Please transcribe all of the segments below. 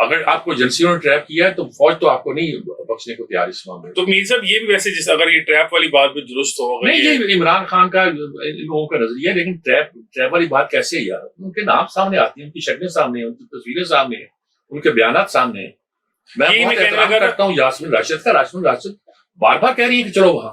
اگر آپ کو ایجنسیوں نے ٹریپ کیا ہے تو فوج تو آپ کو نہیں بخشنے کو تیار اس معاملے میں. تو میر صاحب یہ بھی ویسے جس اگر یہ ٹریپ والی بات بھی درست ہو نہیں، یہ عمران خان کا ان لوگوں کا نظریہ ہے، لیکن ٹریپ والی بات کیسے ہے یار؟ ان کے نام سامنے آتی ہیں، ان کی شکلیں سامنے ہیں، ان کی تصویریں سامنے ہیں، ان کے بیانات سامنے ہیں. میں بہت احترام کرتا ہوں یاسمین راشد کا. یاسمین راشد بار بار کہہ رہی ہیں کہ چلو وہاں.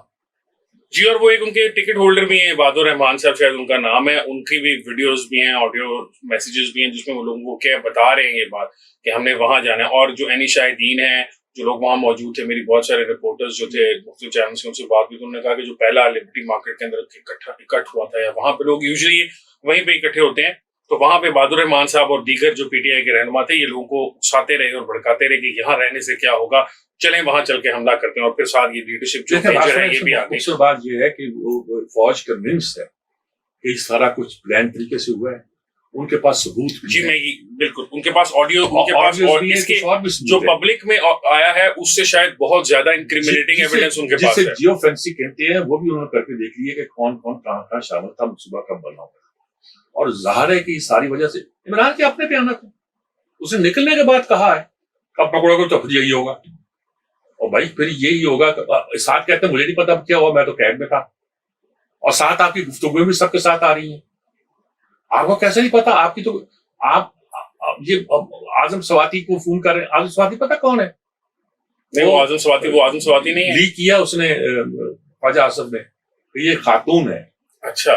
جی، اور وہ ایک ان کے ٹکٹ ہولڈر بھی ہیں، عباد الرحمان صاحب شاید ان کا نام ہے. ان کی بھی ویڈیوز بھی ہیں، آڈیو میسیجز بھی ہیں، جس میں وہ لوگوں کو کیا بتا رہے ہیں یہ بات کہ ہم نے وہاں جانا ہے. اور جو عینی شاہدین ہیں، جو لوگ وہاں موجود تھے، میری بہت سارے رپورٹرز جو تھے مختلف چینل سے ان سے بات کی، تو انہوں نے کہا کہ جو پہلا لبرٹی مارکیٹ کے اندر اکٹھ ہوا تھا، یا وہاں پہ لوگ یوزلی وہیں پہ اکٹھے ہوتے ہیں، تو وہاں پہ عباد الرحمان صاحب اور دیگر جو پی ٹی آئی کے رہنما تھے، یہ لوگوں کو اکساتے رہے اور بھڑکاتے رہے کہ یہاں رہنے سے کیا ہوگا، چلیں وہاں چل کے حملہ کرتے ہیں. اور پھر ساتھ یہ لیڈرشپ جو میجر ہے یہ بھی آ گئی. بات یہ ہے کہ وہ فوج کنونس ہے کہ سارا کچھ پلان طریقے سے ہوا ہے. ان کے پاس ثبوت. جی میں بالکل، ان کے پاس آڈیو، ان کے پاس اس کے جو پبلک میں آیا ہے اس سے شاید بہت زیادہ انکریمنیٹنگ ایویڈنس ان کے پاس ہے. جیو فینسی کہتے ہیں، وہ بھی انہوں نے کر کے دیکھ لیے کہ کون کون کہاں شامل تھا، منصوبہ کب بنا ہوا. اور ظاہر ہے کہ اس ساری وجہ سے عمران کے اپنے بیانات ہیں. اس نے نکلنے کے بعد کہا ہے کب پکڑو گے تو پھر یہی ہوگا. اور بھائی پھر یہی ہوگا. ساتھ کہتے ہیں مجھے نہیں پتا کیا ہوا، میں تو قید میں تھا. اور ساتھ آپ کی گفتگو بھی سب کے ساتھ آ رہی ہیں. آپ کو کیسے نہیں پتا؟ آپ کی تو آپ یہ اعظم سواتی کو فون کر رہے ہیں. اعظم سواتی پتا کون ہے؟ نہیں، وہ اعظم سواتی نہیں ہے. لیک کیا اس نے خواجہ آصف نے کہ یہ خاتون ہے. اچھا،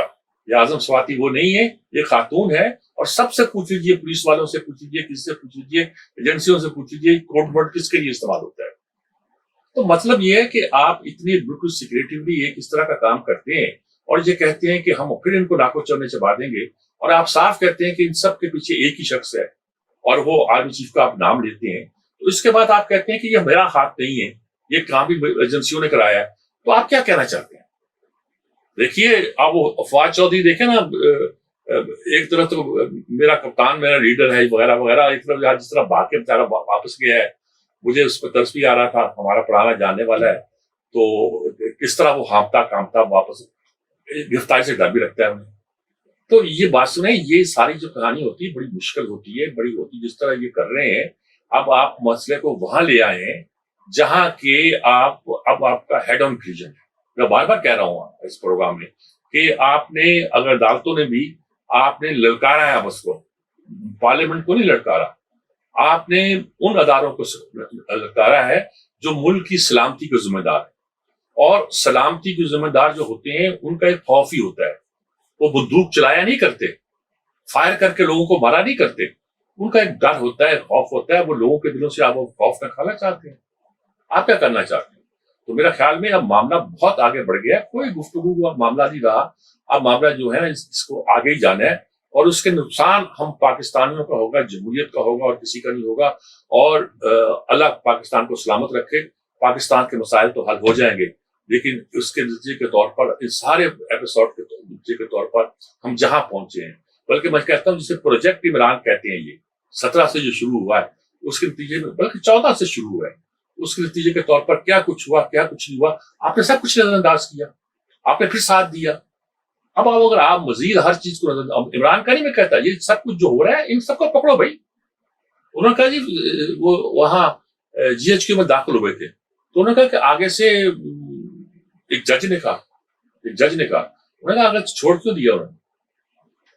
یہ اعظم سواتی وہ نہیں ہے، یہ خاتون ہے. اور سب سے پوچھ لیجیے، پولیس والوں سے پوچھ لیجیے، کس سے پوچھ لیجیے، ایجنسیوں سے پوچھ لیجیے، کوڈ ورڈ کس کے لیے استعمال ہوتا ہے. تو مطلب یہ ہے کہ آپ اتنی بالکل سیکریٹولی ایک اس طرح کا کام کرتے ہیں اور یہ کہتے ہیں کہ ہم پھر ان کو لاکھوں چورنے چبا دیں گے. اور آپ صاف کہتے ہیں کہ ان سب کے پیچھے ایک ہی شخص ہے اور وہ آرمی چیف کا آپ نام لیتے ہیں. تو اس کے بعد آپ کہتے ہیں کہ یہ میرا ہاتھ نہیں ہے، یہ کام بھی ایجنسیوں نے کرایا ہے. تو آپ کیا کہنا چاہتے ہیں؟ دیکھیے، آپ وہ فواد چودھری دیکھیں نا، ایک طرف تو میرا کپتان، میرا لیڈر ہے وغیرہ وغیرہ، ایک طرف جس طرح بھاگ کے بیچارہ واپس گیا ہے، مجھے اس پہ ترس بھی آ رہا تھا. ہمارا پرانا جاننے والا ہے، تو کس طرح وہ ہانپتا کامتا واپس، گرفتاری سے ڈر بھی رکھتا ہے انہیں. تو یہ بات سنیں، یہ ساری جو کہانی ہوتی ہے بڑی مشکل ہوتی ہے، بڑی ہوتی ہے. جس طرح یہ کر رہے ہیں، اب آپ مسئلے کو وہاں لے آئے ہیں جہاں کہ اب آپ کا ہیڈ آن کلیجن ہے. میں بار بار کہہ رہا ہوں اس پروگرام میں کہ آپ نے، اگر عدالتوں نے بھی آپ نے للکارا ہے، بس کو پارلیمنٹ کو نہیں للکارا، آپ نے ان اداروں کو للکارا ہے جو ملک کی سلامتی کے ذمہ دار ہے. اور سلامتی کے ذمہ دار جو ہوتے ہیں ان کا ایک خوف ہی ہوتا ہے. وہ بندوق چلایا نہیں کرتے، فائر کر کے لوگوں کو مارا نہیں کرتے. ان کا ایک ڈر ہوتا ہے، خوف ہوتا ہے. وہ لوگوں کے دلوں سے آپ وہ خوف نکالنا چاہتے ہیں. آپ کیا کرنا چاہتے ہیں؟ تو میرا خیال میں اب معاملہ بہت آگے بڑھ گیا. کوئی گفتگو اب معاملہ نہیں رہا. اب معاملہ جو ہے اس کو آگے ہی جانا ہے، اور اس کے نقصان ہم پاکستانیوں کا ہوگا، جمہوریت کا ہوگا، اور کسی کا نہیں ہوگا. اور اللہ پاکستان کو سلامت رکھے. پاکستان کے مسائل تو حل ہو جائیں گے، لیکن اس کے نتیجے کے طور پر، اس سارے ایپیسوڈ کے نتیجے کے طور پر ہم جہاں پہنچے ہیں، بلکہ میں کہتا ہوں جسے پروجیکٹ عمران کہتے ہیں، یہ 17 سے جو شروع ہوا ہے، اس کے نتیجے میں، بلکہ 14 سے شروع ہوا ہے، اس کے نتیجے کے طور پر کیا کچھ ہوا، کیا کچھ نہیں ہوا. آپ نے سب کچھ نظر انداز کیا، آپ نے پھر ساتھ دیا. اب اگر آپ مزید ہر چیز کو نظر، عمران کا نہیں میں کہتا، یہ سب کچھ جو ہو رہا ہے ان سب کو پکڑو بھائی. انہوں نے کہا جی وہ وہاں جی ایچ کیو میں داخل ہوئے تھے، تو انہوں نے کہا کہ آگے سے ایک جج نے کہا انہوں نے کہا اگر چھوڑ کیوں دیا؟ انہوں نے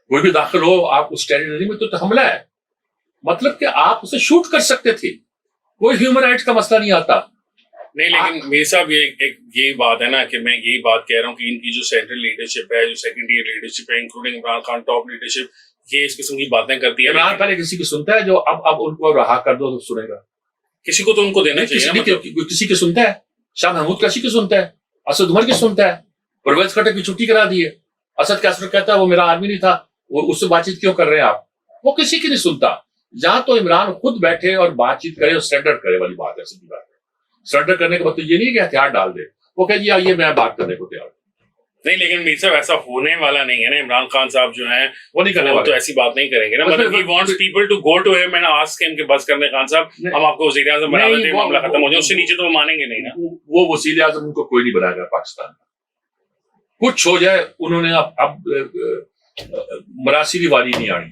کوئی بھی داخل ہو آپ اس ٹیریٹری میں تو حملہ ہے. مطلب کہ آپ اسے شوٹ کر سکتے تھے، کوئی ہیومن رائٹس کا مسئلہ نہیں آتا. نہیں، لیکن میرے صاحب یہی بات ہے نا کہ میں یہی بات کہہ رہا ہوں کہ ان کی جو سینٹرل لیڈرشپ ہے، جو سیکنڈ ایئر لیڈرشپ ہے، including Imran Khan top leadership, یہ اس قسم کی باتیں کرتی ہے. عمران پہلے کسی کی سنتا ہے جو اب ان کو رہا کر دو تو سنے گا. کسی کو تو ان کو دینا چاہیے. کسی کی سنتا ہے؟ شاہ محمود کسی کی سنتا ہے؟ اسد عمر کی سنتا ہے؟ پرویز خٹک کی چھٹی کرا دی ہے. اسد کیسر کہتا ہے وہ میرا آدمی نہیں تھا، وہ اس سے بات چیت کیوں کر رہے ہیں آپ؟ وہ کسی کی نہیں سنتا. جہاں تو عمران خود بیٹھے اور بات چیت کرے اور سرنڈر کرے والی بات ہے. سیدھی بات ہے، سرنڈر کرنے کے بعد تو یہ نہیں کہ ہتھیار ڈال دے. وہ کہ جی یہ میں بات کرنے کو تیار ہوں. نہیں، لیکن میر صاحب ایسا ہونے والا نہیں ہے نا. عمران خان صاحب جو ہیں وہ نہیں کرنے والے، تو ایسی بات نہیں کریں گے نا. مطلب he wants people to go to him and ask him کہ بس کرنے خان صاحب ہم آپ کو وزیر اعظم بنا دیتے ہیں، معاملہ ختم ہو جائے. اس سے نیچے تو وہ مانیں گے نہیں نا. وہ وزیر اعظم ان کو کوئی نہیں بنائے گا پاکستان میں. کچھ ہو جائے، انہوں نے اب مراسیلی واری نہیں آنی.